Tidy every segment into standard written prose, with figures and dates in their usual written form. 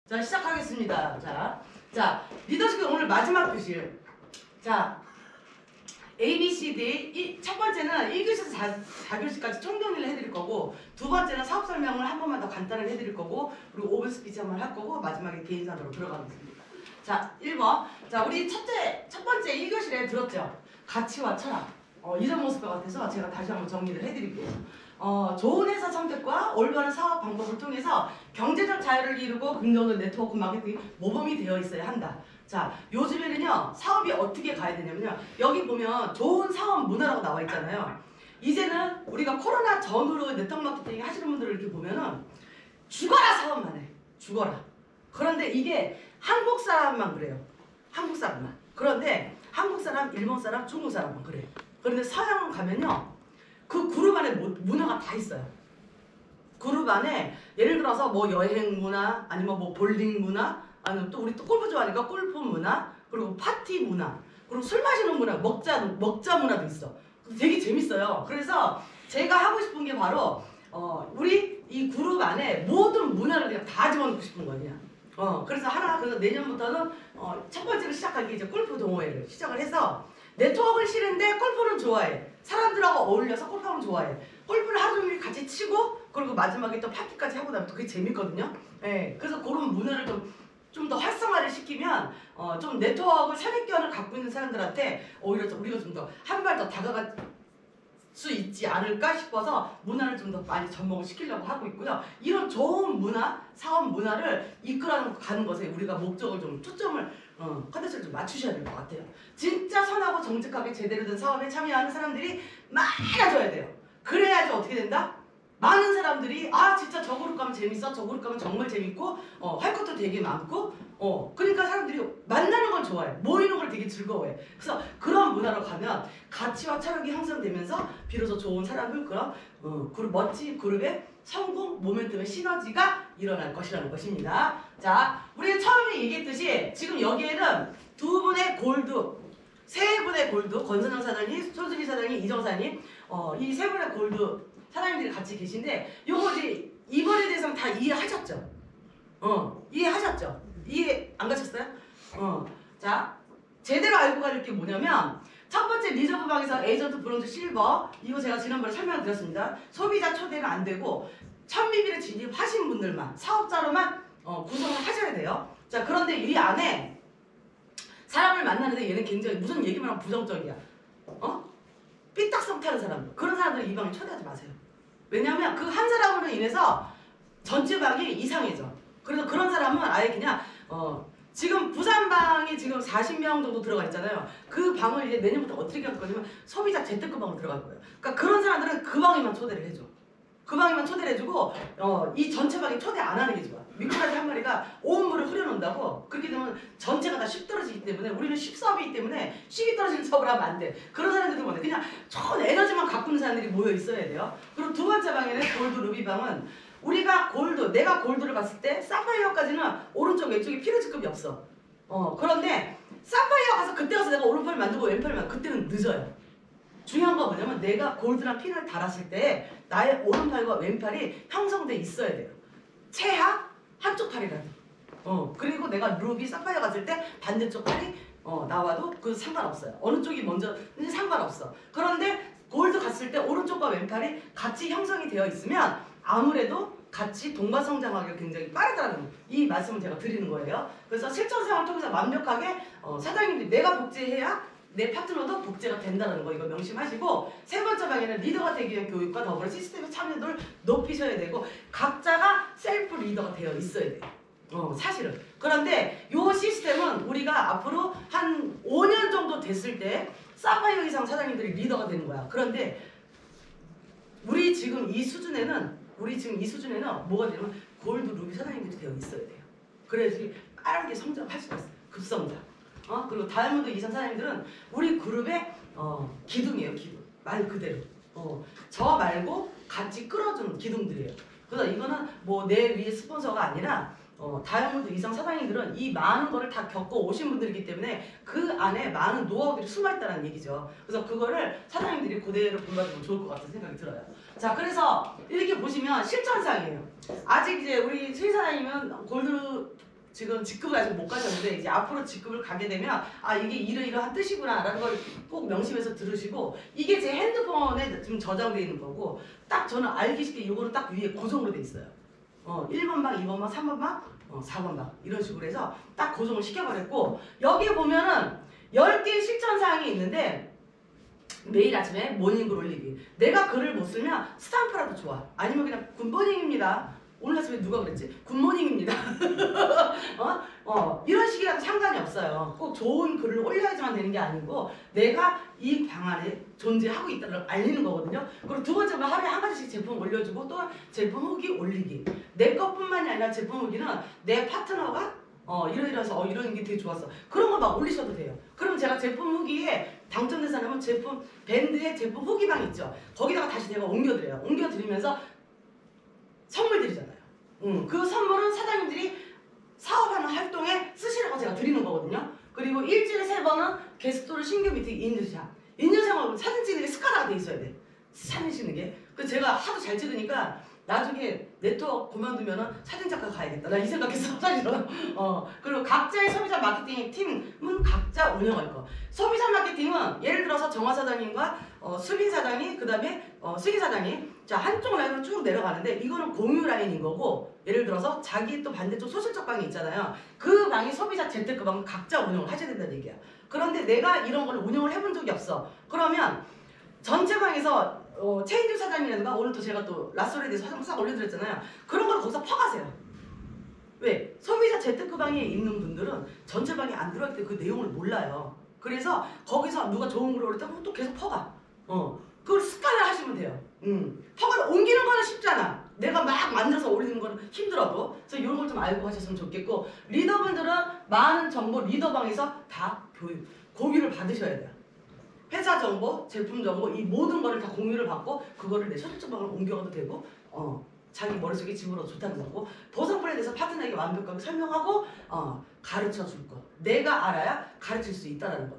자, 시작하겠습니다. 자, 리더십 오늘 마지막 교실. 자, A, B, C, D. 첫 번째는 1교시에서 4교시까지 총정리를 해드릴 거고, 두 번째는 사업 설명을 한 번만 더 간단하게 해드릴 거고, 그리고 5분 스피치 한번 할 거고, 마지막에 개인사로 들어가겠습니다. 자, 1번. 자, 우리 첫 번째 1교시에 들었죠? 가치와 철학. 이런 모습과 같아서 제가 다시 한번 정리를 해드릴게요. 좋은 회사 선택과 올바른 사업 방법을 통해서 경제적 자유를 이루고 긍정적 네트워크 마케팅 모범이 되어 있어야 한다. 자, 요즘에는요, 사업이 어떻게 가야 되냐면요. 여기 보면 좋은 사업 문화라고 나와 있잖아요. 이제는 우리가 코로나 전후로 네트워크 마케팅 하시는 분들을 이렇게 보면은 죽어라 사업만 해. 죽어라. 그런데 이게 한국 사람만 그래요. 한국 사람만. 그런데 한국 사람, 일본 사람, 중국 사람만 그래요. 그런데 서양 가면요. 그 그룹 안에 문화가 다 있어요. 그룹 안에 예를 들어서 뭐 여행 문화, 아니면 뭐 볼링 문화, 아니면 또 우리 또 골프 좋아하니까 골프 문화, 그리고 파티 문화, 그리고 술 마시는 문화, 먹자 문화도 있어. 되게 재밌어요. 그래서 제가 하고 싶은 게 바로 우리 이 그룹 안에 모든 문화를 그냥 다 집어넣고 싶은 거냐. 그래서 내년부터는 첫 번째로 시작한 게 이제 골프 동호회를 시작을 해서 네트워크는 싫은데 골프는 좋아해. 사람들하고 어울려서 골프하면 좋아해. 골프를 하루 종일 같이 치고 그리고 마지막에 또 파티까지 하고 나면 또 그게 재밌거든요. 예, 그래서 그런 문화를 좀 더 활성화를 시키면 좀 네트워크 선입견을 갖고 있는 사람들한테 오히려 우리가 좀 더 한 발 더 다가갈 수 있지 않을까 싶어서 문화를 좀 더 많이 접목을 시키려고 하고 있고요. 이런 좋은 문화, 사업 문화를 이끌어가는 것에 우리가 목적을 좀 초점을 컨텐츠를 좀 맞추셔야 될 것 같아요. 진짜 선하고 정직하게 제대로 된 사업에 참여하는 사람들이 많아져야 돼요. 그래야지 어떻게 된다? 많은 사람들이 진짜 저 그룹 가면 재밌어, 저 그룹 가면 정말 재밌고 할 것도 되게 많고 그러니까 사람들이 만나는 걸 좋아해. 모이는 걸 되게 즐거워해. 그래서 그런 문화로 가면 가치와 철학이 형성되면서 비로소 좋은 사람들 그런 멋진 그룹의 성공 모멘텀의 시너지가 일어날 것이라는 것입니다. 자, 우리가 처음에 얘기했듯이 지금 여기에는 두 분의 골드, 세 분의 골드, 권선영 사장님, 손수리 사장님, 이정 사장님, 이 세 분의 골드 사장님들이 같이 계신데 요거 이제 이번에 대해서는 다 이해하셨죠? 이해하셨죠? 이해 안 가셨어요? 자, 제대로 알고 가는 게 뭐냐면 첫 번째 리저브 방에서 에이전트 브론즈 실버 이거 제가 지난번에 설명드렸습니다. 소비자 초대는 안 되고 천비비를 진입하신 분들만 사업자로만 구성을 하셔야 돼요. 자, 그런데 이 안에 사람을 만나는데 얘는 굉장히 무슨 얘기만 하면 부정적이야. 삐딱성 타는 사람들 그런 사람들은 이 방에 초대하지 마세요. 왜냐하면 그 한 사람으로 인해서 전체 방이 이상해져. 그래서 그런 사람은 아예 그냥 지금 부산방이 지금 40명 정도 들어가 있잖아요. 그 방을 이제 내년부터 어떻게 할 거냐면 소비자 재테크 방으로 들어갈 거예요. 그러니까 그런 사람들은 그 방에만 초대를 해줘. 그 방에만 초대를 해주고 이 전체 방에 초대 안 하는 게 좋아. 미꾸라지 한 마리가 온 물을 흐려놓는다고. 그렇게 되면 전체가 다 쉽 떨어지기 때문에 우리는 쉽사업이기 때문에 쉽이 떨어지는 사업을 하면 안 돼. 그런 사람들은 뭐냐 그냥 좋은 에너지만 갖고 있는 사람들이 모여 있어야 돼요. 그리고 두 번째 방에는 골드 루비 방은 우리가 내가 골드를 갔을 때 사파이어까지는 오른쪽 왼쪽에 피르지급이 없어. 그런데 사파이어 가서 그때 가서 내가 오른팔을 만들고 왼팔을 만들고 그때는 늦어요. 중요한 건 뭐냐면 내가 골드랑 핀을 달았을 때 나의 오른팔과 왼팔이 형성돼 있어야 돼요. 최하 한쪽 팔이라도. 그리고 내가 루비 사파이어 갔을 때 반대쪽 팔이 나와도 그 상관없어요. 어느 쪽이 먼저는 상관없어. 그런데 골드 갔을 때 오른쪽과 왼팔이 같이 형성이 되어 있으면 아무래도 같이 동반성장하기가 굉장히 빠르다는 이 말씀을 제가 드리는 거예요. 그래서 실전 생활을 통해서 완벽하게 사장님들이 내가 복제해야 내 파트너도 복제가 된다는 거 이거 명심하시고 세 번째 방에는 리더가 되기 위한 교육과 더불어 시스템의 참여도를 높이셔야 되고 각자가 셀프 리더가 되어 있어야 돼요. 사실은. 그런데 이 시스템은 우리가 앞으로 한 5년 정도 됐을 때 사파이어 이상 사장님들이 리더가 되는 거야. 그런데 우리 지금 이 수준에는 뭐가 되냐면 골드 루비 사장님들이 되어 있어야 돼요. 그래야지 빠르게 성장할 수가 있어요. 급성장. 그리고 다이아몬드 이상 사장님들은 우리 그룹의 기둥이에요. 기둥. 말 그대로. 저 말고 같이 끌어주는 기둥들이에요. 그래서 이거는 뭐 내 위에 스폰서가 아니라 다이아몬드 이상 사장님들은 이 많은 거를 다 겪어 오신 분들이기 때문에 그 안에 많은 노하우들이 숨어있다는 얘기죠. 그래서 그거를 사장님들이 그대로 본받으면 좋을 것 같은 생각이 들어요. 자, 그래서 이렇게 보시면 실전상이에요. 아직 이제 우리 수희 사장님은 골드 지금 직급을 아직 못 가셨는데 이제 앞으로 직급을 가게 되면 아 이게 이러이러한 뜻이구나라는 걸 꼭 명심해서 들으시고 이게 제 핸드폰에 지금 저장되어 있는 거고 딱 저는 알기 쉽게 이거는 딱 위에 고정으로 돼 있어요. 1번 방, 2번 방, 3번 방, 4번 방 이런 식으로 해서 딱 고정을 시켜버렸고 여기에 보면은 10개의 실천사항이 있는데 매일 아침에 모닝글 올리기. 내가 글을 못 쓰면 스탬프라도 좋아. 아니면 그냥 굿모닝입니다. 오늘 아침에 누가 그랬지? 굿모닝입니다. 이런 식이라도 상관이 없어요. 꼭 좋은 글을 올려야지만 되는 게 아니고 내가 이 방 안에 존재하고 있다는 걸 알리는 거거든요. 그리고 두 번째는 하루에 한 가지씩 제품 올려주고 또 제품 후기 올리기. 내 것뿐만이 아니라 제품 후기는 내 파트너가 이러이러해서 이런 게 되게 좋았어. 그런 거 막 올리셔도 돼요. 그럼 제가 제품 후기에 당첨된 사람은 제품 밴드에 제품 후기방 있죠. 거기다가 다시 제가 옮겨드려요. 옮겨드리면서 선물 드리잖아요. 그 선물은 사장님들이 사업하는 활동에 쓰시라고 제가 드리는 거거든요. 그리고 일주일에 3번은 게스트로 신규 미팅 인증샷. 인증샷은 사진 찍는 게 습관화가 돼 있어야 돼. 사진 찍는 게. 그래서 제가 하도 잘 찍으니까 나중에 네트워크 그만두면은 사진작가 가야겠다. 나 이 생각했어, 사실은. 그리고 각자의 소비자 마케팅 팀은 각자 운영할 거. 소비자 마케팅은 예를 들어서 정화 사장님과 수빈 사장이 그 다음에 수기 사장이 자 한쪽 라인으로 쭉 내려가는데 이거는 공유 라인인 거고 예를 들어서 자기 또 반대쪽 소실적 방이 있잖아요. 그 방이 소비자 재테크 방은 각자 운영을 하셔야 된다는 얘기야. 그런데 내가 이런 걸 운영을 해본 적이 없어. 그러면 전체 방에서 체인지 사장이라든가 오늘 또 제가 또 라솔에 대해서 화장 싹 올려드렸잖아요. 그런 걸 거기서 퍼가세요. 왜? 소비자 재테크방에 있는 분들은 전체 방에 안 들어갈 때 그 내용을 몰라요. 그래서 거기서 누가 좋은 걸 올렸다고 또 계속 퍼가. 그걸 습관을 하시면 돼요. 퍼가를 옮기는 거는 쉽잖아. 내가 막 만들어서 올리는 거는 힘들어도. 그래서 이런 걸 좀 알고 하셨으면 좋겠고 리더분들은 많은 정보 리더방에서 다 공유를 받으셔야 돼요. 회사 정보, 제품 정보 이 모든 거를 다 공유를 받고 그거를 내 소실적 방으로 옮겨가도 되고 자기 머릿속에 집어넣어도 좋다는 거고 보상플랜에 대해서 파트너에게 완벽하게 설명하고 가르쳐 줄 거. 내가 알아야 가르칠 수 있다는 거.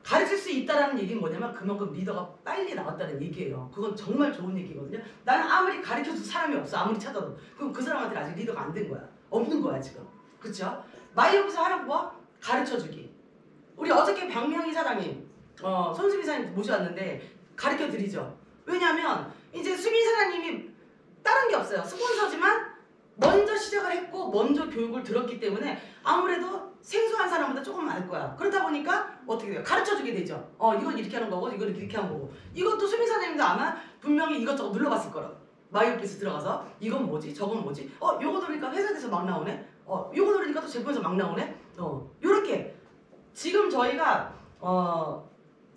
가르칠 수 있다는 얘기는 뭐냐면 그만큼 리더가 빨리 나왔다는 얘기예요. 그건 정말 좋은 얘기거든요. 나는 아무리 가르쳐줄 사람이 없어. 아무리 찾아도. 그럼 그 사람한테 아직 리더가 안 된 거야. 없는 거야 지금. 그쵸? 마이오피스 하는 거 가르쳐주기. 우리 어저께 박명희 사장님 손수빈 사장님 모셔왔는데 가르쳐 드리죠. 왜냐하면 이제 수빈 사장님이 다른 게 없어요. 스폰서지만 먼저 시작을 했고 먼저 교육을 들었기 때문에 아무래도 생소한 사람보다 조금 알 거야. 그러다 보니까 어떻게 돼요? 가르쳐주게 되죠. 이건 이렇게 하는 거고 이건 이렇게 하는 거고 이것도 수빈 사장님도 아마 분명히 이것저것 눌러봤을 거라. 마이오피스 들어가서 이건 뭐지? 저건 뭐지? 요거 들으니까 회사에서 막 나오네? 요거 들으니까 또 제품에서 막 나오네? 요렇게 지금 저희가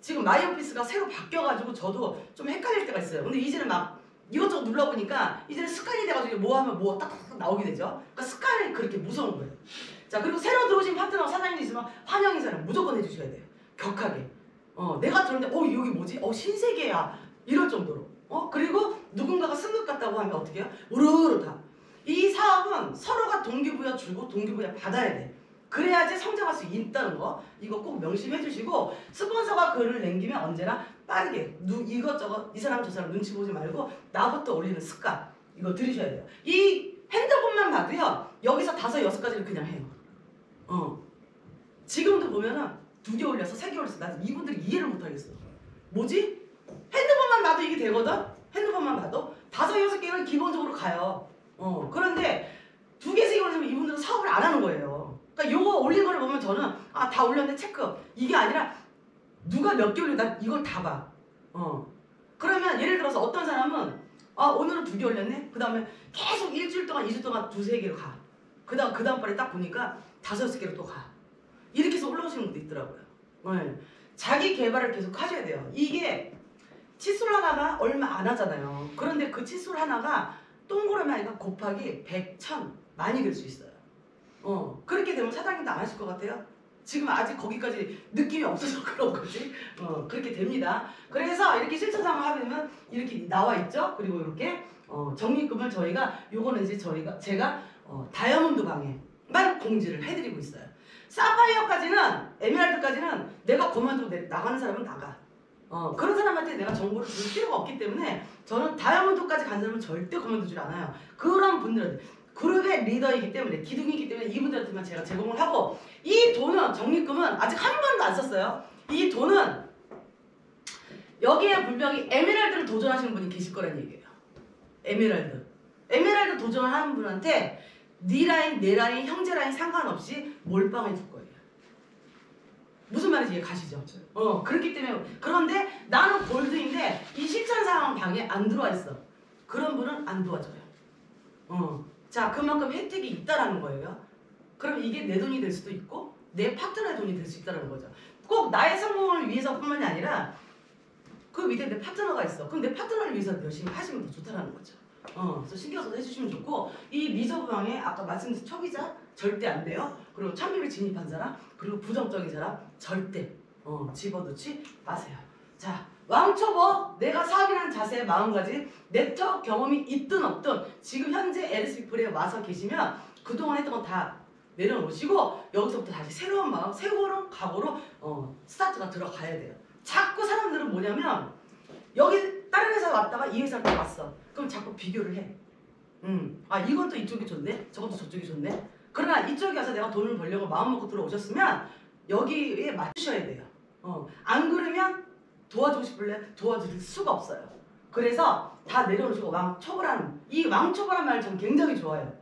지금 마이오피스가 새로 바뀌어가지고 저도 좀 헷갈릴 때가 있어요. 근데 이제는 막 이것저것 눌러보니까 이제는 습관이 돼가지고 뭐 하면 뭐 딱딱딱 나오게 되죠. 그러니까 습관이 그렇게 무서운 거예요. 자 그리고 새로 들어오신 파트너 사장님이 있으면 환영 인사를 무조건 해주셔야 돼요. 격하게. 내가 들었는데 여기 뭐지? 신세계야. 이럴 정도로. 그리고 누군가가 승급 같다고 하면 어떻게 해요? 우르르 다. 이 사업은 서로가 동기부여 주고 동기부여 받아야 돼. 그래야지 성장할 수 있다는 거 이거 꼭 명심해 주시고 스폰서가 글을 남기면 언제나 빠르게 이것저것 이 사람 저 사람 눈치 보지 말고 나부터 올리는 습관 이거 들으셔야 돼요. 이 핸드폰만 봐도요 여기서 5, 6가지를 그냥 해요. 지금도 보면은 2개 올려서 3개 올려서 난 이분들이 이해를 못하겠어. 뭐지? 핸드폰만 봐도 이게 되거든? 핸드폰만 봐도 5, 6개는 기본적으로 가요. 그런데 2개, 3개 올리면 이분들은 사업을 안 하는 거예요. 그러니까 요거 올린 거를 보면 저는 다 올렸는데 체크. 이게 아니라 누가 몇 개 올리고 난 이걸 다 봐. 그러면 예를 들어서 어떤 사람은 오늘은 2개 올렸네? 그 다음에 계속 일주일 동안 2주 동안 2, 3개로 가. 그 다음 발에 딱 보니까 5, 6개로 또 가. 이렇게 해서 올라오시는 분도 있더라고요. 자기 개발을 계속 하셔야 돼요. 이게 칫솔 하나가 얼마 안 하잖아요. 그런데 그 칫솔 하나가 동그라미 하니까 곱하기 100, 1000 많이 될 수 있어요. 그렇게 되면 사장님도 안 하실 것 같아요? 지금 아직 거기까지 느낌이 없어서 그런 거지. 그렇게 됩니다. 그래서 이렇게 실천상을 하면 이렇게 나와 있죠. 그리고 이렇게 적립금을 저희가 요거는 이제 제가 다이아몬드 방에만 공지를 해드리고 있어요. 사파이어까지는 에메랄드까지는 내가 그만두고 나가는 사람은 나가. 그런 사람한테 내가 정보를 줄 필요가 없기 때문에 저는 다이아몬드까지 간 사람은 절대 그만두질 않아요. 그런 분들은 그룹의 리더이기 때문에 기둥이기 때문에 이분들한테만 제가 제공을 하고 이 돈은 적립금은 아직 한 번도 안 썼어요. 이 돈은 여기에 분명히 에메랄드를 도전하시는 분이 계실 거란 얘기예요. 에메랄드 도전을 하는 분한테 네 라인, 내 라인, 형제 라인 상관없이 몰빵해 줄 거예요. 무슨 말인지 이해 가시죠? 그렇기 때문에 그런데 나는 골드인데 이 실천 상황 방에 안 들어와 있어. 그런 분은 안 도와줘요. 자, 그만큼 혜택이 있다라는 거예요. 그럼 이게 내 돈이 될 수도 있고 내 파트너의 돈이 될 수 있다는 거죠. 꼭 나의 성공을 위해서뿐만이 아니라 그 밑에 내 파트너가 있어. 그럼 내 파트너를 위해서 열심히 하시면 더 좋다라는 거죠. 그래서 신경 써서 해주시면 좋고 이 리저브방에 아까 말씀드린 초기자 절대 안 돼요. 그리고 참비를 진입한 사람 그리고 부정적인 사람 절대 집어넣지 마세요. 자, 왕초보 내가 사업이라는 자세의 마음가짐 네트워크 경험이 있든 없든 지금 현재 LS피플에 와서 계시면 그동안 했던 건 다 내려놓으시고 여기서부터 다시 새로운 마음 새로운 각오로 스타트가 들어가야 돼요. 자꾸 사람들은 뭐냐면 여기 다른 회사 왔다가 이 회사로 또 왔어. 그럼 자꾸 비교를 해. 아 이건 또 이쪽이 좋네. 저건 또 저쪽이 좋네. 그러나 이쪽에 와서 내가 돈을 벌려고 마음 먹고 들어오셨으면 여기에 맞추셔야 돼요. 안 그러면 도와주고 싶을래? 도와줄 수가 없어요. 그래서 다 내려놓으시고 왕초보라는 이 왕초보라는 말을 저는 굉장히 좋아해요.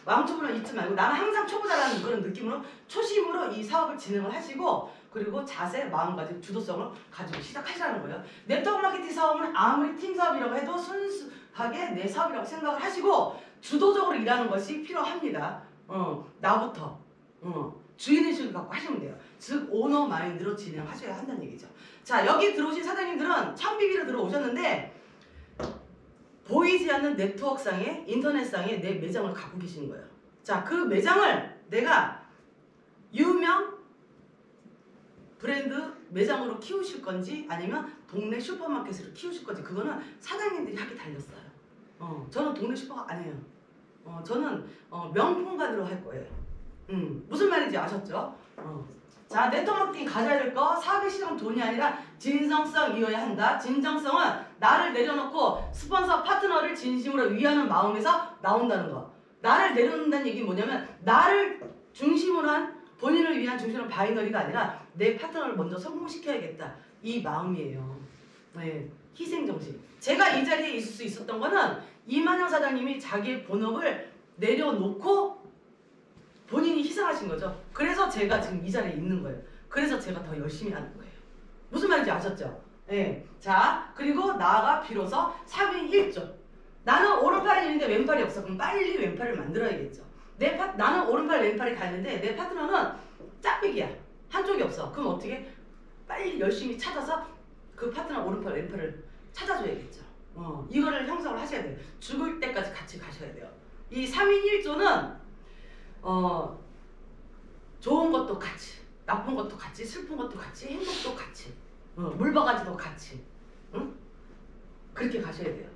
왕초보는 잊지 말고 나는 항상 초보자라는 그런 느낌으로 초심으로 이 사업을 진행을 하시고 그리고 자세, 마음가짐, 주도성을 가지고 시작하시라는 거예요. 네트워크 마케팅 사업은 아무리 팀 사업이라고 해도 순수하게 내 사업이라고 생각을 하시고 주도적으로 일하는 것이 필요합니다. 나부터 주인의식을 갖고 하시면 돼요. 즉 오너 마인드로 진행하셔야 한다는 얘기죠. 자, 여기 들어오신 사장님들은 참비비로 들어오셨는데 보이지 않는 네트워크상에 인터넷상에 내 매장을 갖고 계시는 거예요. 자, 그 매장을 내가 유명 브랜드 매장으로 키우실 건지 아니면 동네 슈퍼마켓으로 키우실 건지 그거는 사장님들이 하기 달렸어요. 저는 동네 슈퍼가 아니에요. 저는 명품관으로 할 거예요. 무슨 말인지 아셨죠? 자, 네트워크 마케팅 가져야 될 거 사업의 시장 돈이 아니라 진정성이어야 한다. 진정성은 나를 내려놓고 스폰서 파트너를 진심으로 위하는 마음에서 나온다는 거. 나를 내려놓는다는 얘기는 뭐냐면 나를 중심으로 한 본인을 위한 중심으로 바이너리가 아니라 내 파트너를 먼저 성공시켜야겠다. 이 마음이에요. 네, 희생정신. 제가 이 자리에 있을 수 있었던 거는 이만영 사장님이 자기의 본업을 내려놓고 본인이 희생하신 거죠. 그래서 제가 지금 이 자리에 있는 거예요. 그래서 제가 더 열심히 하는 거예요. 무슨 말인지 아셨죠? 네. 자, 그리고 나가 비로소 3인 1조. 나는 오른팔이 있는데 왼팔이 없어. 그럼 빨리 왼팔을 만들어야겠죠. 나는 오른팔 왼팔이 다 있는데 내 파트너는 짝배기야. 한쪽이 없어. 그럼 어떻게? 빨리 열심히 찾아서 그 파트너 오른팔 왼팔을 찾아줘야겠죠. 이거를 형성을 하셔야 돼요. 죽을 때까지 같이 가셔야 돼요. 이 3인 1조는 좋은 것도 같이, 나쁜 것도 같이, 슬픈 것도 같이, 행복도 같이, 물바가지도 같이, 그렇게 가셔야 돼요.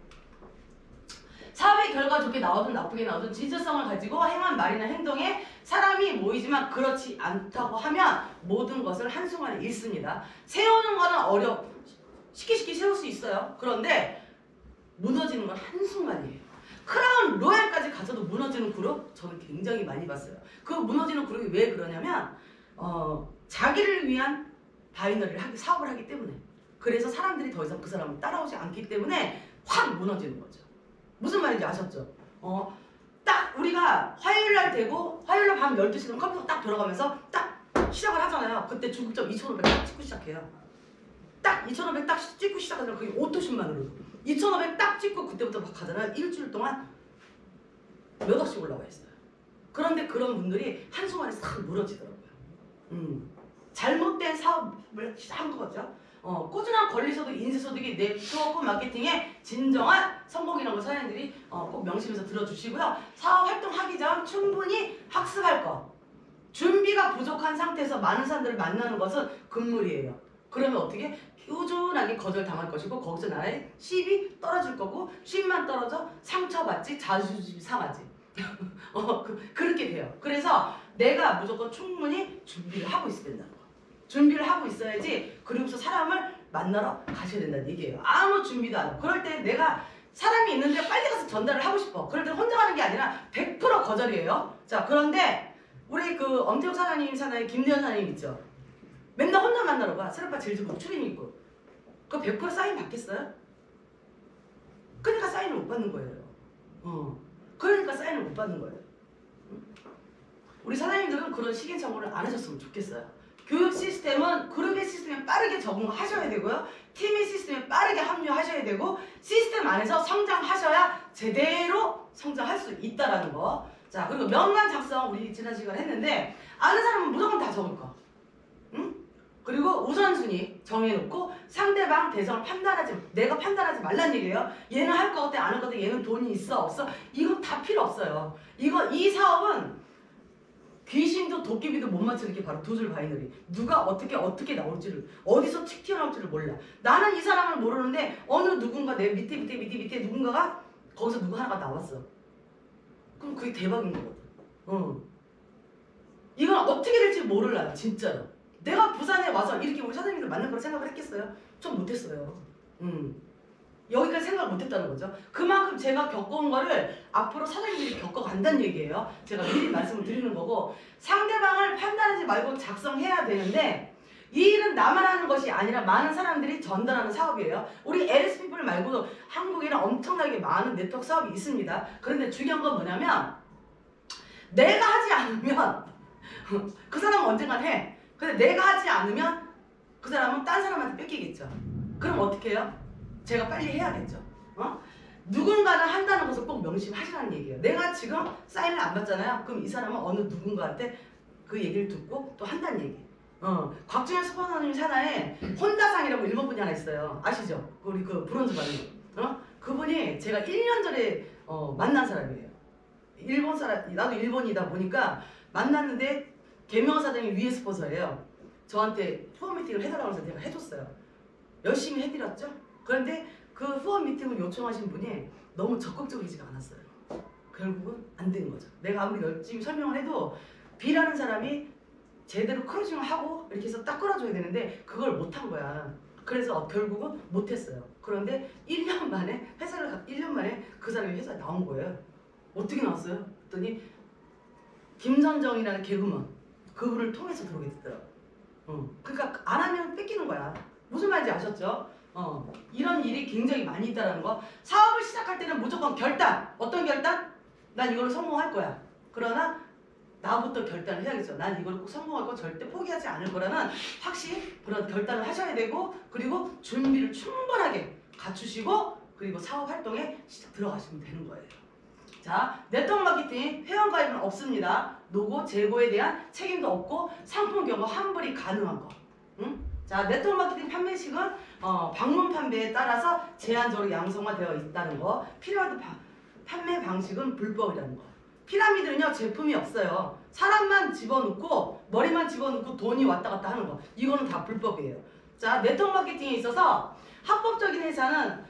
사업의 결과 좋게 나오든 나쁘게 나오든 진실성을 가지고 행한 말이나 행동에 사람이 모이지만 그렇지 않다고 하면 모든 것을 한순간에 잃습니다. 세우는 거는 쉽게 세울 수 있어요. 그런데 무너지는 건 한순간이에요. 크라운 로얄까지 가서도 무너지는 그룹 저는 굉장히 많이 봤어요. 그 무너지는 그룹이 왜 그러냐면 자기를 위한 바이너리를 사업을 하기 때문에 그래서 사람들이 더 이상 그 사람을 따라오지 않기 때문에 확 무너지는 거죠. 무슨 말인지 아셨죠? 딱 우리가 화요일날 되고 화요일날 밤 12시 되면 컴퓨터 딱 돌아가면서 딱 시작을 하잖아요. 그때 중급점 2,500 딱 찍고 시작해요. 딱 2,500 딱 찍고 시작하잖아요. 그게 오토신만으로 2,500 딱 찍고 그때부터 막 가잖아요. 일주일 동안 몇 억씩 올라와 있어요. 그런데 그런 분들이 한순간에 싹 무너지더라고요. 잘못된 사업을 한 거죠. 꾸준한 권리소득, 인쇄소득이 네트워크 마케팅의 진정한 성공이라는 걸 사장님들이 꼭 명심해서 들어주시고요. 사업 활동하기 전 충분히 학습할 것. 준비가 부족한 상태에서 많은 사람들을 만나는 것은 금물이에요. 그러면 어떻게? 꾸준하게 거절당할 것이고 거기서 나의 쉿이 떨어질 거고 쉿만 떨어져 상처받지 자존심 상하지. 그렇게 돼요. 그래서 내가 무조건 충분히 준비를 하고 있어야 된다는 거. 준비를 하고 있어야지 그리고서 사람을 만나러 가셔야 된다는 얘기예요. 아무 준비도 안 하고. 그럴 때 내가 사람이 있는데 빨리 가서 전달을 하고 싶어. 그런데 혼자 가는 게 아니라 100% 거절이에요. 자, 그런데 우리 그 엄태욱 사장님 사나이 김대현 사장님 있죠. 맨날 혼자 만나러 가. 새로빠 질지고 추림 있고. 그 100% 사인 받겠어요? 그러니까 사인을 못 받는 거예요. 그러니까 사인을 못 받는 거예요. 우리 사장님들은 그런 시행착오를 안 하셨으면 좋겠어요. 교육 시스템은 그룹의 시스템에 빠르게 적응하셔야 되고요. 팀의 시스템에 빠르게 합류하셔야 되고 시스템 안에서 성장하셔야 제대로 성장할 수 있다라는 거. 자, 그리고 명단 작성 우리 지난 시간에 했는데 아는 사람은 무조건 다 적을 거. 응? 그리고 우선순위 정해놓고 상대방 대상을 내가 판단하지 말란 얘기예요. 얘는 할 것 같아 안 할 것 같아 얘는 돈이 있어 없어 이거 다 필요 없어요. 이 사업은 귀신도 도깨비도 못 맞추는 게 바로 두 줄 바이너리. 누가 어떻게 나올지를 어디서 틱 튀어나올지를 몰라. 나는 이 사람을 모르는데 어느 누군가 내 밑에 누군가가 거기서 누구 하나가 나왔어. 그럼 그게 대박인 거거든. 이건 어떻게 될지 모르려요 진짜로. 내가 부산에 와서 이렇게 우리 사장님들 만날 거라 생각을 했겠어요? 좀 못했어요. 여기까지 생각을 못했다는 거죠. 그만큼 제가 겪어온 거를 앞으로 사장님들이 겪어간다는 얘기예요. 제가 미리 말씀을 드리는 거고 상대방을 판단하지 말고 작성해야 되는데 이 일은 나만 하는 것이 아니라 많은 사람들이 전달하는 사업이에요. 우리 LSPeople 말고도 한국에는 엄청나게 많은 네트워크 사업이 있습니다. 그런데 중요한 건 뭐냐면 내가 하지 않으면 그 사람은 언젠간 해. 근데 내가 하지 않으면 그 사람은 딴 사람한테 뺏기겠죠. 그럼 어떻게 해요? 제가 빨리 해야겠죠. 누군가는 한다는 것을 꼭 명심하시라는 얘기예요. 내가 지금 사인을 안 받잖아요. 그럼 이 사람은 어느 누군가한테 그 얘기를 듣고 또 한다는 얘기. 곽준현 스포너님 산하에 혼다상이라고 일본 분이 하나 있어요. 아시죠? 우리 그 브론즈 받은 그분이 제가 1년 전에 만난 사람이에요. 일본 사람, 나도 일본이다 보니까 만났는데 개명 사장이 위에 스포서예요. 저한테 후원 미팅을 해달라고 해서 내가 해줬어요. 열심히 해드렸죠. 그런데 그 후원 미팅을 요청하신 분이 너무 적극적이지가 않았어요. 결국은 안 된 거죠. 내가 아무리 열심히 설명을 해도 B라는 사람이 제대로 크로징을 하고 이렇게 해서 딱 끌어줘야 되는데 그걸 못한 거야. 그래서 결국은 못했어요. 그런데 1년 만에 1년 만에 그 사람이 회사에 나온 거예요. 어떻게 나왔어요? 그랬더니 김선정이라는 개그맨 그분을 통해서 들어오게 됐더라고요. 그러니까 안 하면 뺏기는 거야. 무슨 말인지 아셨죠? 이런 일이 굉장히 많이 있다는 거. 사업을 시작할 때는 무조건 결단. 어떤 결단? 난 이걸 성공할 거야. 그러나 나부터 결단을 해야겠죠. 난 이걸 꼭 성공할 거 절대 포기하지 않을 거라는 확실히 그런 결단을 하셔야 되고 그리고 준비를 충분하게 갖추시고 그리고 사업 활동에 시작 들어가시면 되는 거예요. 자, 네트워크 마케팅 회원가입은 없습니다. 노고, 재고에 대한 책임도 없고 상품 경고 환불이 가능한 거. 자, 네트워크 마케팅 판매식은 방문 판매에 따라서 제한적으로 양성화되어 있다는 거. 피라미드 판매 방식은 불법이라는 거. 피라미드는요 제품이 없어요. 사람만 집어넣고 머리만 집어넣고 돈이 왔다 갔다 하는 거. 이거는 다 불법이에요. 자, 네트워크 마케팅에 있어서 합법적인 회사는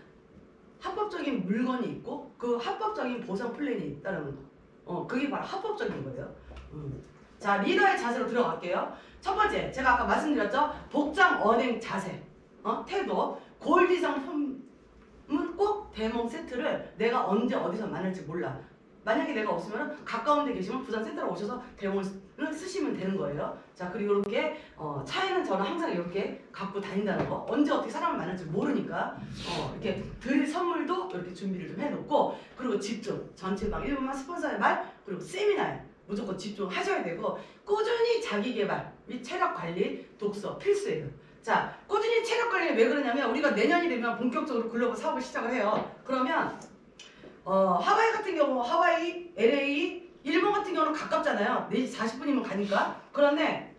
합법적인 물건이 있고 그 합법적인 보상 플랜이 있다는 거. 그게 바로 합법적인 거예요. 자, 리더의 자세로 들어갈게요. 첫 번째, 제가 아까 말씀드렸죠? 복장, 언행, 자세, 태도, 골드 상품은 꼭 대몽 세트를 내가 언제 어디서 만날지 몰라. 만약에 내가 없으면 가까운 데 계시면 부산 센터로 오셔서 대몽을 쓰시면 되는 거예요. 자, 그리고 이렇게 차에는 저는 항상 이렇게 갖고 다닌다는 거. 언제 어떻게 사람을 만날지 모르니까 이렇게 드릴 선물도 이렇게 준비를 좀 해놓고 그리고 집중, 전체방 1분만 스폰서의 말 그리고 세미나에 무조건 집중하셔야 되고 꾸준히 자기개발 및 체력관리, 독서 필수예요. 자, 꾸준히 체력관리를 왜 그러냐면 우리가 내년이 되면 본격적으로 글로벌 사업을 시작을 해요. 그러면 하와이 같은 경우 하와이, LA, 일본 같은 경우는 가깝잖아요. 4시 40분이면 가니까. 그런데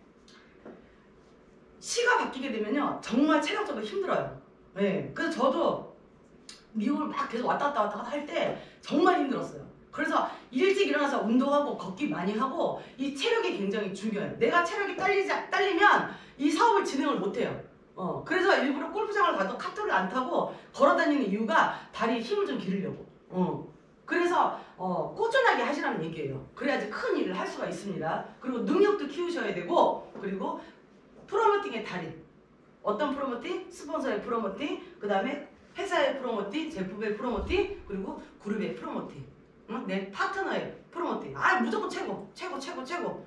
시가 바뀌게 되면요 정말 체력적으로 힘들어요. 네, 그래서 저도 미국을 막 계속 왔다 갔다 할 때 정말 힘들었어요. 그래서 일찍 일어나서 운동하고 걷기 많이 하고 이 체력이 굉장히 중요해요. 내가 체력이 딸리면 이 사업을 진행을 못해요. 그래서 일부러 골프장을 가도 카트를 안 타고 걸어다니는 이유가 다리에 힘을 좀 기르려고. 그래서 꾸준하게 하시라는 얘기예요. 그래야지 큰 일을 할 수가 있습니다. 그리고 능력도 키우셔야 되고 그리고 프로모팅의 달인. 어떤 프로모팅? 스폰서의 프로모팅, 그 다음에 회사의 프로모티, 제품의 프로모티, 그리고 그룹의 프로모티. 응? 내 파트너의 프로모티. 아 무조건 최고, 최고, 최고, 최고.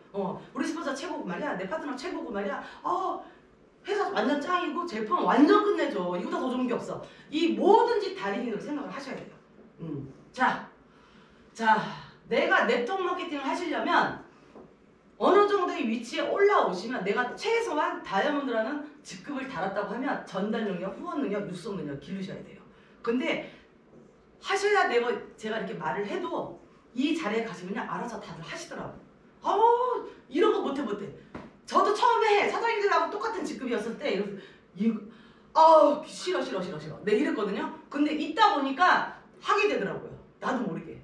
우리 스폰서 최고고 말이야. 내 파트너 최고고 말이야. 회사 완전 짱이고 제품 완전 끝내줘. 이보다 더 좋은 게 없어. 이 뭐든지 달인으로 생각을 하셔야 돼요. 자, 내가 네트워크 마케팅을 하시려면 어느 정도의 위치에 올라오시면 내가 최소한 다이아몬드라는 직급을 달았다고 하면 전달 능력, 후원 능력, 육성 능력 기르셔야 돼요. 근데 하셔야 되고 제가 이렇게 말을 해도 이 자리에 가시면 알아서 다들 하시더라고요. 이런 거 못해. 저도 처음에 사장님들하고 똑같은 직급이었을 때 싫어. 네 이랬거든요. 근데 있다 보니까 하게 되더라고요. 나도 모르게.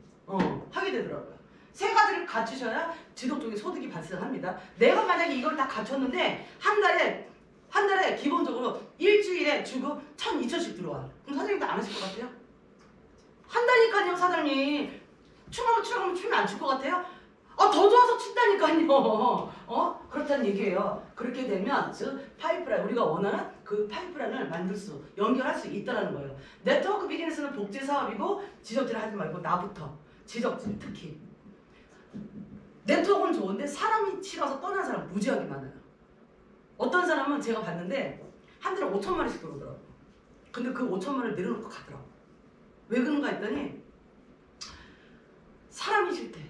하게 되더라고요. 세 가지를 갖추셔야 지속적인 소득이 발생합니다. 내가 만약에 이걸 다 갖췄는데 한 달에 기본적으로 일주일에 주고 1,000, 2,000씩 들어와. 그럼 사장님도 안 하실 것 같아요? 한다니까요, 사장님. 추가하면 추면 안 줄 것 같아요? 더 좋아서 춘다니까요. 그렇다는 얘기예요. 그렇게 되면 즉 파이프라인, 우리가 원하는 그 파이프라인을 연결할 수 있다는 거예요. 네트워크 비즈니스는 복지 사업이고 지적질을 하지 말고 나부터 지적질 특히. 네트워크는 좋은데 사람이 싫어서 떠난 사람 무지하게 많아요. 어떤 사람은 제가 봤는데 한 달에 5천만 원씩 들어오더라고요. 근데 그 5천만 원을 내려놓고 가더라고요. 왜 그런가 했더니 사람이 싫대.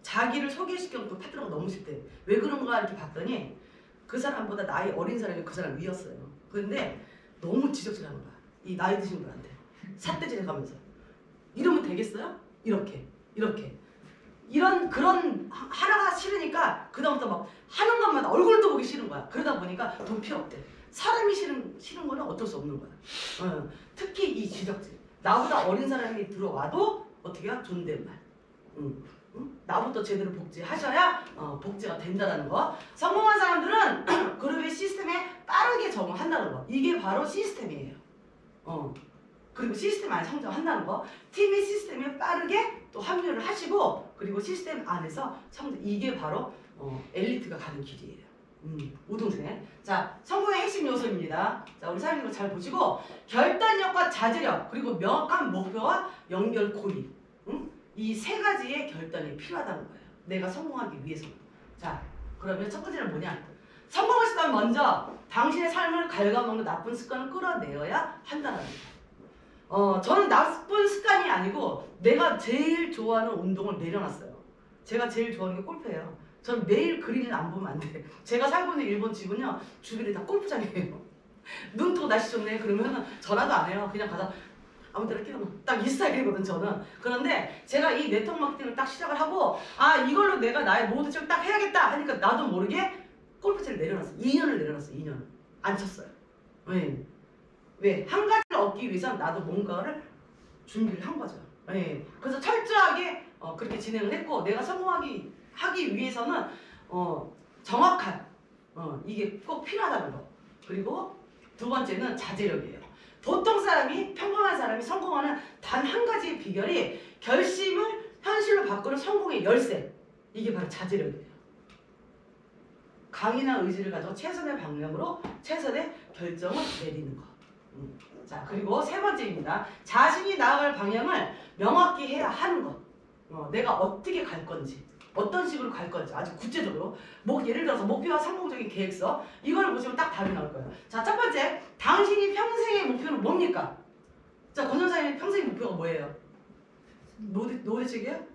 자기를 소개시켜놓고 파트너가 너무 싫대. 왜 그런가 이렇게 봤더니 그 사람보다 나이 어린 사람이 그 사람 위였어요. 그런데 너무 지적질하는 거야. 이 나이 드신 분한테 삿대질 해가면서 이러면 되겠어요? 이렇게 그런 하나가 싫으니까 그다음부터 막 하는 것마다 얼굴도 보기 싫은 거야. 그러다 보니까 돈 필요 없대. 사람이 싫은 거는 어쩔 수 없는 거야. 특히 이 지적질. 나보다 어린 사람이 들어와도 어떻게 해요? 존댓말. 나부터 제대로 복지하셔야 복지가 된다는 거. 성공한 사람들은 그룹의 시스템에 빠르게 적응한다는 거. 이게 바로 시스템이에요. 그리고 시스템 안에 성장한다는 거. 팀이 시스템에 빠르게 또 합류를 하시고 그리고 시스템 안에서 성장. 이게 바로 엘리트가 가는 길이에요. 우등생. 자, 성공의 핵심 요소입니다. 자, 우리 사장님 잘 보시고 결단력과 자제력 그리고 명확한 목표와 연결 고리. 이 세 가지의 결단이 필요하다는 거예요. 내가 성공하기 위해서. 자, 그러면 첫 번째는 뭐냐? 성공을 습관 먼저 당신의 삶을 갉아먹는 나쁜 습관을 끌어내어야 한다는 거예요. 저는 나쁜 습관이 아니고 내가 제일 좋아하는 운동을 내려놨어요. 제가 제일 좋아하는 게 골프예요. 저는 매일 그린을 안 보면 안 돼. 제가 살고 있는 일본 집은요. 주변이 다 골프장이에요. 눈 뜨고 날씨 좋네 그러면 전화도 안 해요. 그냥 가서 아무 데나 끼면 딱 이 스타일이거든 저는. 그런데 제가 이 네트워크 마케팅을 딱 시작을 하고 이걸로 내가 나의 모든 걸 딱 해야겠다 하니까 나도 모르게 골프채를 내려놨어요. 2년을 내려놨어요. 2년. 안 쳤어요. 왜? 한 가지를 얻기 위해서 나도 뭔가를 준비를 한 거죠. 그래서 철저하게 그렇게 진행을 했고 내가 성공하기 위해서는 정확한 이게 꼭 필요하다는 거. 그리고 두 번째는 자제력이에요. 보통 평범한 사람이 성공하는 단 한 가지의 비결이 결심을 현실로 바꾸는 성공의 열쇠. 이게 바로 자제력이에요. 강인한 의지를 가지고 최선의 방향으로 최선의 결정을 내리는 거. 자, 그리고 세 번째입니다. 자신이 나아갈 방향을 명확히 해야 하는 것. 내가 어떻게 갈 건지. 어떤 식으로 갈 건지 아주 구체적으로 예를 들어서 목표와 성공적인 계획서 이걸 보시면 딱 답이 나올 거예요. 자, 첫 번째 당신이 평생의 목표는 뭡니까? 자, 권선사님의 평생의 목표가 뭐예요? 노예책이에요?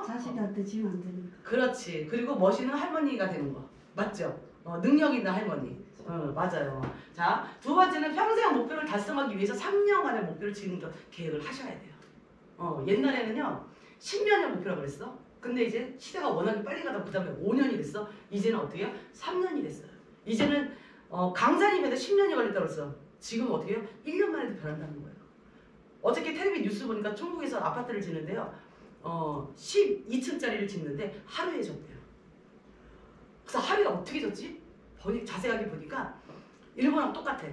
자식한테 지면 안 되는 거. 그렇지. 그리고 멋있는 할머니가 되는 거 맞죠? 능력 있는 할머니. 맞아요. 자, 두 번째는 평생 목표를 달성하기 위해서 3년간의 목표를 지금 계획을 하셔야 돼요. 옛날에는요 10년의 목표라고 그랬어. 근데 이제 시대가 워낙에 빨리 가다 그 다음에 5년이 됐어. 이제는 어떻게 해요? 3년이 됐어요. 이제는 강사님한테 10년이 걸렸다고 그랬어. 지금 어떻게 해요? 1년 만에도 변한다는 거예요. 어저께 텔레비 뉴스 보니까 중국에서 아파트를 짓는데요. 12층짜리를 짓는데 하루에 졌대요. 그래서 하루에 어떻게 졌지? 자세하게 보니까 일본하고 똑같아.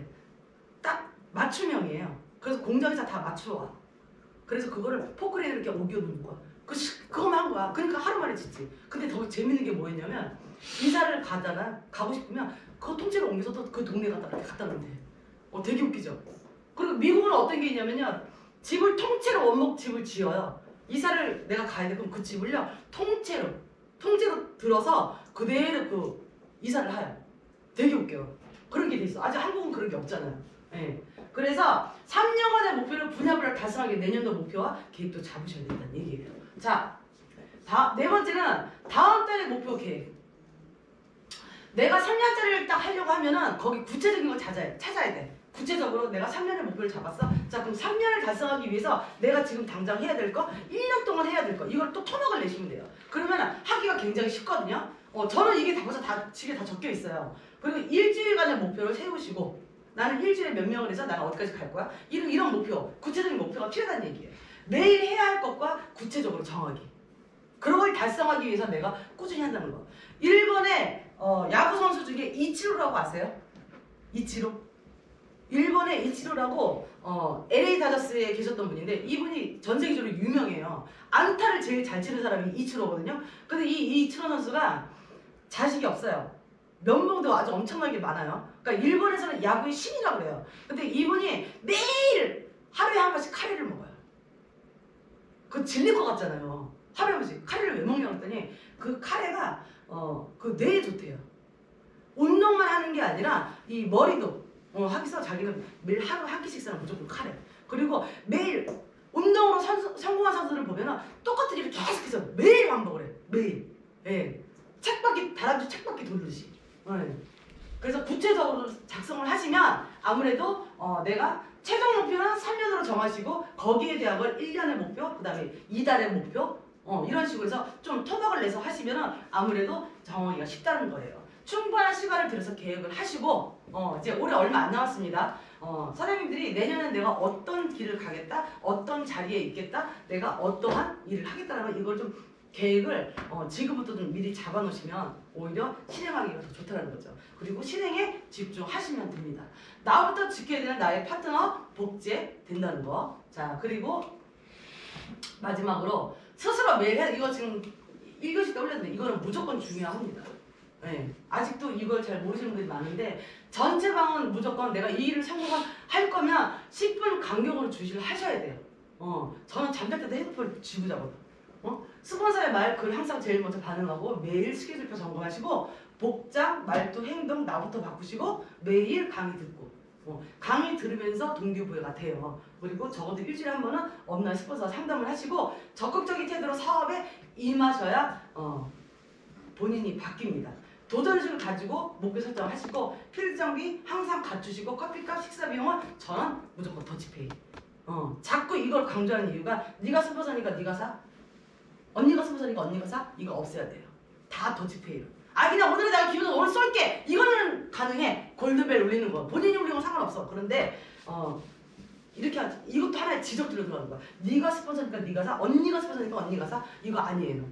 딱 맞춤형이에요. 그래서 공장에서 다 맞춰와. 그래서 그거를 포크레인을 이렇게 옮겨놓는 거야. 그거만 한 거야. 그러니까 하루 만에 짓지. 근데 더 재밌는 게 뭐였냐면 이사를 가고 싶으면 그 통째로 옮겨서 또 그 동네 갖다 놓으면 돼. 되게 웃기죠? 그리고 미국은 어떤 게 있냐면요. 집을 통째로 원목 집을 지어요. 이사를 내가 가야 돼. 그럼 그 집을요. 통째로 들어서 그대로 그 이사를 해요. 되게 웃겨요. 그런 게 돼 있어. 아직 한국은 그런 게 없잖아요. 예. 그래서 3년간의 목표를 분야별로 달성하기 내년도 목표와 계획도 잡으셔야 된다는 얘기예요. 자, 네 번째는 다음 달의 목표 계획. 내가 3년짜리를 딱 하려고 하면은 거기 구체적인 걸 찾아야 돼. 구체적으로 내가 3년의 목표를 잡았어. 자, 그럼 3년을 달성하기 위해서 내가 지금 당장 해야 될 거, 1년 동안 해야 될 거, 이걸 또 토막을 내시면 돼요. 그러면 하기가 굉장히 쉽거든요. 저는 이게 벌써 다 집에 다 적혀 있어요. 그리고 일주일간의 목표를 세우시고 나는 일주일에 몇 명을 해서 나는 어디까지 갈 거야? 이런 목표, 구체적인 목표가 필요하다는 얘기예요. 매일 해야 할 것과 구체적으로 정하기. 그런 걸 달성하기 위해서 내가 꾸준히 한다는 거. 일본의 야구 선수 중에 이치로라고 아세요? 이치로? 일본의 이치로라고 LA 다저스에 계셨던 분인데 이분이 전 세계적으로 유명해요. 안타를 제일 잘 치는 사람이 이치로거든요. 근데 이 이치로 선수가 자식이 없어요. 면봉도 아주 엄청나게 많아요. 그러니까 일본에서는 야구의 신이라고 그래요. 근데 이분이 매일 하루에 한 번씩 카레를 먹어요. 그거 질릴 것 같잖아요. 하루에 한 번씩 카레를 왜 먹냐고 했더니 그 카레가 그 뇌에 좋대요. 운동만 하는 게 아니라 이 머리도 하기서 자기는 매일 하루 한 끼씩은 무조건 카레. 그리고 매일 운동으로 성공한 선수들을 보면은 똑같은 일을 계속해서 매일 반복을 해. 매일. 예. 책바퀴 다람쥐 책바퀴 돌듯이. 예. 그래서 구체적으로 작성을 하시면 아무래도 내가 최종 목표는 3년으로 정하시고 거기에 대한 걸 1년의 목표, 그 다음에 2달의 목표 이런 식으로 해서 좀 토막을 내서 하시면은 아무래도 정하기가 쉽다는 거예요. 충분한 시간을 들여서 계획을 하시고 이제 올해 얼마 안 남았습니다. 선생님들이 내년에 내가 어떤 길을 가겠다, 어떤 자리에 있겠다, 내가 어떠한 일을 하겠다라는 이걸 좀 계획을 지금부터 좀 미리 잡아놓으시면 오히려 실행하기가 더 좋다는 거죠. 그리고 실행에 집중하시면 됩니다. 나부터 지켜야 되는 나의 파트너 복제 된다는 거. 자, 그리고 마지막으로 스스로 매일 이거 지금 1교시 때 올렸는데 이거는 무조건 중요합니다. 네. 아직도 이걸 잘 모르시는 분들이 많은데 전체 방은 무조건 내가 이 일을 성공할 거면 10분 간격으로 주시를 하셔야 돼요. 저는 잠잘 때도 핸드폰을 쥐고 자거든요. 스폰서의 말 글 항상 제일 먼저 반응하고 매일 스케줄표 점검하시고 복장, 말투, 행동 나부터 바꾸시고 매일 강의 듣고 강의 들으면서 동기부여가 돼요. 그리고 적어도 일주일에 한 번은 업라인 스폰서 상담을 하시고 적극적인 태도로 사업에 임하셔야 본인이 바뀝니다. 도전의식을 가지고 목표 설정하시고 필드 장비 항상 갖추시고 커피값, 식사 비용은 저는 무조건 더치페이. 자꾸 이걸 강조하는 이유가 네가 스폰서니까 네가 사? 언니가 스폰서니까 언니가 사? 이거 없애야 돼요. 다 더치페이로. 그냥 오늘은 내가 기분은 오늘 쏠게. 이거는 가능해. 골드벨 울리는 거. 본인이 울리는 건 상관없어. 그런데 이렇게 이것도 하나의 지적들로 들어가는 거야. 네가 스폰서니까 네가 사? 언니가 스폰서니까 언니가 사? 이거 아니에요.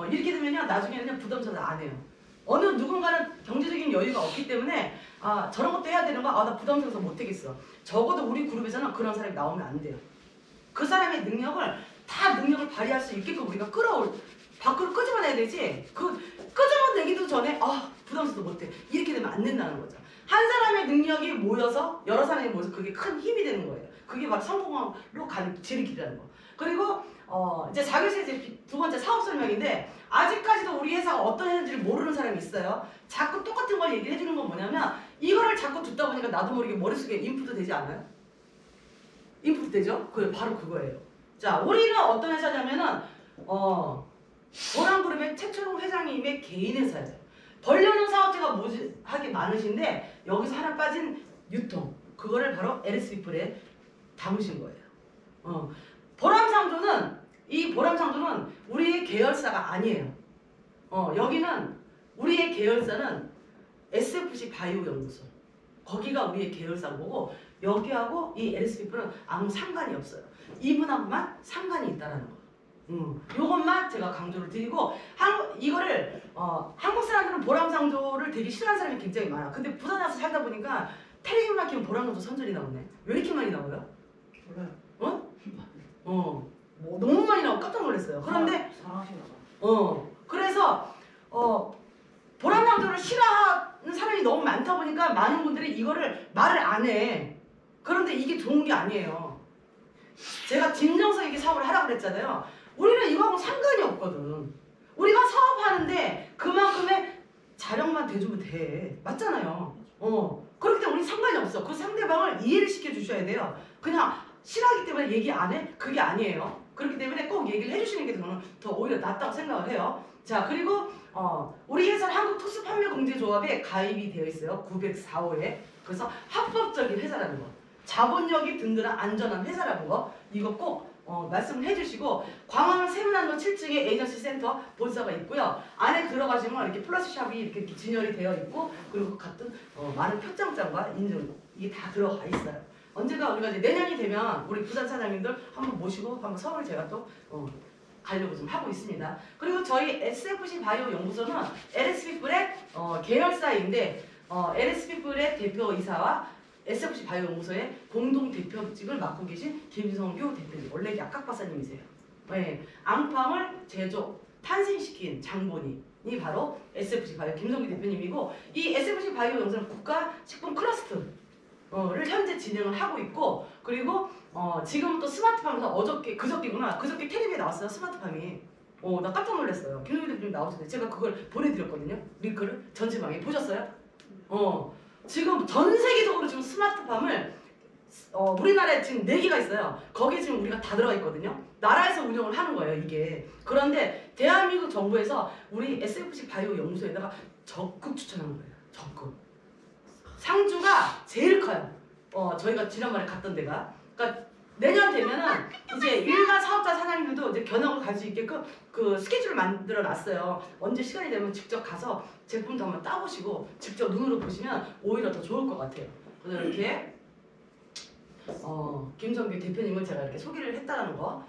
이렇게 되면요 나중에는 부담스러워서 안 해요. 어느 누군가는 경제적인 여유가 없기 때문에 저런 것도 해야 되는 거야. 나 부담스러워서 못하겠어. 적어도 우리 그룹에서는 그런 사람이 나오면 안 돼요. 그 사람의 능력을 발휘할 수 있게끔 우리가 밖으로 끄집어내야 되지. 그 끄집어내기도 전에 부담스러워서 못해. 이렇게 되면 안 된다는 거죠. 한 사람의 능력이 모여서 여러 사람이 모여서 그게 큰 힘이 되는 거예요. 그게 바로 성공으로 가는 지름길이라는 거. 그리고 이제 4교시 이제 두 번째 사업 설명인데 아직까지도 우리 회사가 어떤 회사인지를 모르는 사람이 있어요. 자꾸 똑같은 걸 얘기해 주는 건 뭐냐면 이거를 자꾸 듣다 보니까 나도 모르게 머릿속에 인풋도 되지 않아요? 인풋 되죠? 바로 그거예요. 자, 우리는 어떤 회사냐면은 보람그룹의 최초로 회장님의 개인 회사예요. 벌려놓은 사업체가 무지하게 많으신데 여기서 하나 빠진 유통 그거를 바로 LSP풀에 담으신 거예요. 보람상조는 우리의 계열사가 아니에요. 여기는 우리의 계열사는 SFC 바이오 연구소 거기가 우리의 계열사인 거고 여기하고 이 LSP풀은 아무 상관이 없어요. 이분하고만 상관이 있다라는 거. 요것만 제가 강조를 드리고 이거를 한국 사람들은 보람상조를 되게 싫어하는 사람이 굉장히 많아. 근데 부산 와서 살다 보니까 텔레비만 키면 보람상조 선전이 나오네. 왜 이렇게 많이 나와요? 몰라요. 너무 많이 나오고 깜짝 놀랐어요. 그런데 사랑하시나 봐. 그래서 보람상조를 싫어하는 사람이 너무 많다 보니까 많은 분들이 이거를 말을 안 해. 그런데 이게 좋은 게 아니에요. 제가 진정성 있게 사업을 하라고 그랬잖아요. 우리는 이거하고 상관이 없거든. 우리가 사업하는데 그만큼의 자력만 대주면 돼. 맞잖아요. 그렇기 때문에 우리 상관이 없어. 그 상대방을 이해를 시켜주셔야 돼요. 그냥 싫어하기 때문에 얘기 안 해? 그게 아니에요. 그렇기 때문에 꼭 얘기를 해주시는 게 저는 더 오히려 낫다고 생각을 해요. 자, 그리고 우리 회사는 한국토스판매공제조합에 가입이 되어 있어요. 904호에. 그래서 합법적인 회사라는 거. 자본력이 든든한 안전한 회사라는 거. 이거 꼭 말씀을 해주시고, 광화문 세문안로 7층에 에이전시 센터 본사가 있고요. 안에 들어가시면 이렇게 플러스샵이 이렇게 진열이 되어 있고, 그리고 같은 많은 표창장과 인증 이게 다 들어가 있어요. 언젠가 우리가 이제 내년이 되면 우리 부산 사장님들 한번 모시고 한번 서울 제가 또 가려고 좀 하고 있습니다. 그리고 저희 SFC 바이오 연구소는 LS피플의 계열사인데 LS피플의 대표이사와 SFC 바이오 연구소의 공동 대표직을 맡고 계신 김성규 대표님, 원래 약학 박사님이세요. 네, 앙팡을 제조 탄생시킨 장본인이 바로 SFC 바이오 김성규 대표님이고, 이 SFC 바이오 연구소는 국가식품 클러스터를 현재 진행을 하고 있고, 그리고 지금 또 스마트팜에서 그저께 텔레비에 나왔어요. 스마트팜이. 나 깜짝 놀랐어요. 김성규 대표님 나오셨는데 제가 그걸 보내드렸거든요. 링크를 전체방에 보셨어요? 지금 전 세계적으로 지금 스마트팜을 우리나라에 지금 4개가 있어요. 거기에 지금 우리가 다 들어가 있거든요. 나라에서 운영을 하는 거예요, 이게. 그런데 대한민국 정부에서 우리 SFC 바이오 연구소에다가 적극 추천한 거예요. 적극. 상주가 제일 커요. 저희가 지난번에 갔던 데가. 그러니까 내년 되면은 이제 일반 사업자 사장님들도 이제 견학을 갈 수 있게끔 그 스케줄을 만들어 놨어요. 언제 시간이 되면 직접 가서 제품도 한번 따보시고 직접 눈으로 보시면 오히려 더 좋을 것 같아요. 그래서 이렇게 김성규 대표님을 제가 이렇게 소개를 했다는 거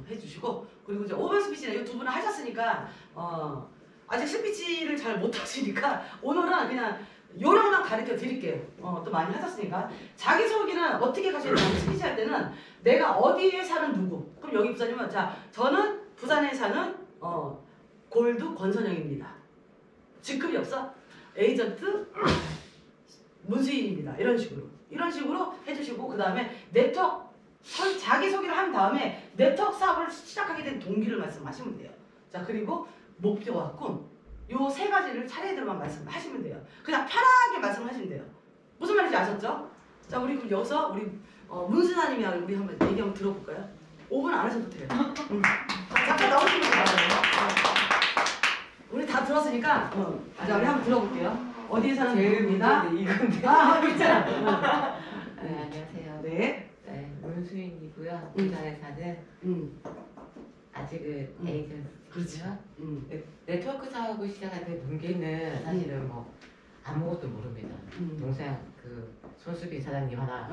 해주시고, 그리고 이제 5번 스피치는 이 두 분은 하셨으니까 아직 스피치를 잘 못하시니까 오늘은 그냥 요령만 가르쳐 드릴게요. 또 많이 하셨으니까. 자기소개는 어떻게 가셔야 되냐면, 스피치 할 때는 내가 어디에 사는 누구. 그럼 여기 부사님은, 자, 저는 부산에 사는 골드 권선영입니다. 직급이 없어? 에이전트 문수인입니다. 이런 식으로 해주시고, 그 다음에 네트워크 자기소개를 한 다음에 네트워크 사업을 시작하게 된 동기를 말씀하시면 돼요. 자, 그리고 목표와 꿈, 요 3가지를 차례대로만 말씀하시면 돼요. 그냥 편하게 말씀하시면 돼요. 무슨 말인지 아셨죠? 자, 우리 그럼 여기서 우리 문순아님이 우리 한번 얘기 한번 들어볼까요? 5분 안 하셔도 돼요. 잠깐 나오시면 돼요. 우리 다 들었으니까 자, 우리 한번 들어볼게요. 어디에 사는 누구입니다. 이건데. 괜찮아. 네, 안녕하세요. 네. 네, 문수인이고요. 부산에 사는 아직은 에이전트죠. 네트워크 사업을 시작할 때 동기는 사실은 뭐 아무것도 모릅니다. 동생 그 손수빈 사장님 하나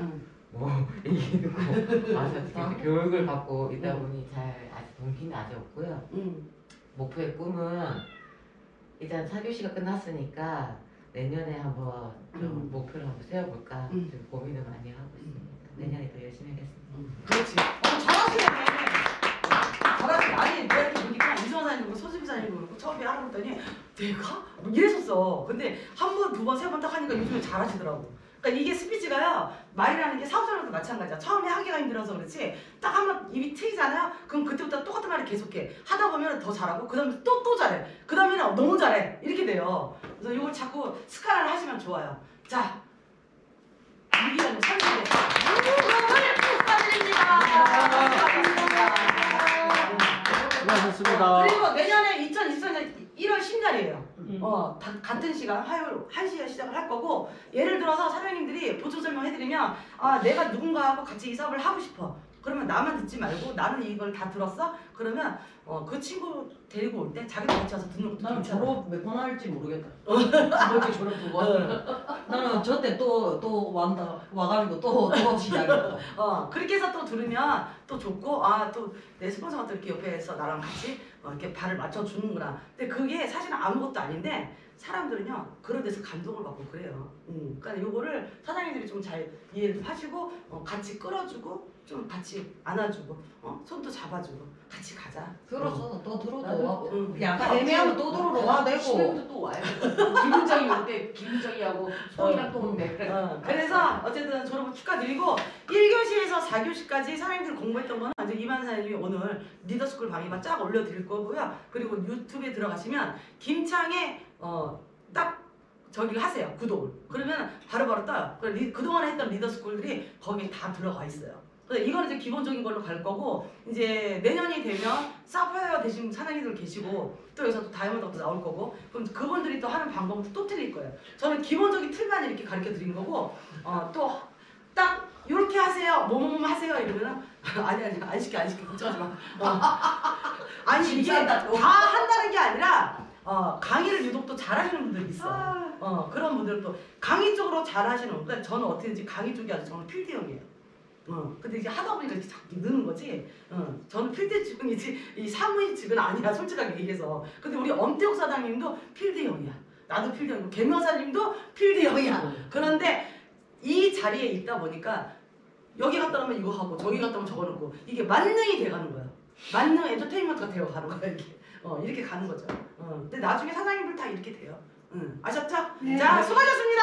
뭐 얘기 듣고 와서 이렇게 교육을 받고 있다 보니 잘 아직 동기는 아직 없고요. 목표의 꿈은 일단 4교시가 끝났으니까 내년에 한번 좀 목표를 한번 세워볼까 좀 고민을 많이 하고 있습니다. 내년에 더 열심히 하겠습니다. 그렇지. 잘하시네. 잘하시네. 아니, 내가 이렇게 보니까 이수원 사장님도 손수빈 사장님도 그렇고 처음에 하라고 했더니 내가? 뭐 이랬었어. 근데 한 번, 두 번, 세 번 딱 하니까 요즘에 잘하시더라고. 그러니까 이게 스피치가요, 말이라는 게 사업자랑도 마찬가지야. 처음에 하기가 힘들어서 그렇지, 딱 한 번 입이 트이잖아요? 그럼 그때부터 똑같은 말을 계속해. 하다 보면 더 잘하고, 그 다음에 또 잘해. 그 다음에는 너무 잘해. 이렇게 돼요. 그래서 이걸 자꾸 습관을 하시면 좋아요. 자, 유기한 30대. 수고하셨습니다. 그리고 내년에 2024년 1월 신날이에요. 같은 시간 화요일 1시에 시작을 할 거고, 예를 들어서 사장님들이 보조 설명해드리면 내가 누군가하고 같이 이 사업을 하고 싶어. 그러면 나만 듣지 말고 나는 이걸 다 들었어? 그러면 그 친구 데리고 올 때 자기도 같이 와서 듣는 것도 나는 괜찮아. 졸업 몇 번 할지 모르겠다. 두 번째 졸업 2번. 나는 저때 또 와가지고 또 시작이야. 그렇게 해서 또 들으면 또 좋고, 또 내 스폰서가 또 이렇게 옆에서 나랑 같이 이렇게 발을 맞춰주는구나. 근데 그게 사실은 아무것도 아닌데 사람들은요 그런 데서 감동을 받고 그래요. 그러니까 요거를 사장님들이 좀 잘 이해를 하시고 같이 끌어주고 좀 같이 안아주고 손도 잡아주고 같이 가자. 들었어. 또 들어도 나도, 와. 응. 약간 애매하면 또 들어도 와 되고. 시간도 또 와야 돼. 김은정이 올때 김은정이하고 소희랑 또 온대. 그래서 어쨌든 졸업을 축하드리고 1교시에서 4교시까지 사장님들 공부했던 거는 이제 이만 사장님이 오늘 리더스쿨 방에만 쫙 올려드릴 거고요. 그리고 유튜브에 들어가시면 김창의 딱 저기 하세요. 구독을. 그러면 바로바로 떠요. 그동안 했던 리더스쿨들이 거기에 다 들어가 있어요. 그래서 이거는 이제 기본적인 걸로 갈 거고 이제 내년이 되면 사파이어 되신 사장님들 계시고 또 여기서 또 다이아몬드도 나올 거고 그럼 그분들이 또 하는 방법은 또 틀릴 거예요. 저는 기본적인 틀만 이렇게 가르쳐 드린 거고 또 딱 이렇게 하세요. 뭐뭐뭐 하세요 이러면은 아니 안 시켜 걱정하지 마. 아니 이게 다 한다는 게 아니라 강의를 유독 또 잘하시는 분들이 있어요. 그런 분들은 또 강의 쪽으로 잘하시는 그러니까 저는 어떻게든지 강의 쪽이 아주 저는 필드형이에요. 근데 이제 하다 보니까 이렇게 자꾸 느는 거지. 저는 필드 측이지 이 사무인 측은 아니야 솔직하게 얘기해서. 근데 우리 엄태욱 사장님도 필드형이야. 나도 필드형이고 개명사님도 필드형이야. 그런데 이 자리에 있다 보니까 여기 갔다 오면 이거 하고 저기 갔다 오면 저거 넣고 이게 만능이 돼가는 거야. 만능 엔터테인먼트가 되어가는 거야 이게. 이렇게 가는 거죠. 근데 나중에 사장님들 다 이렇게 돼요. 아셨죠? 네. 자 수고하셨습니다.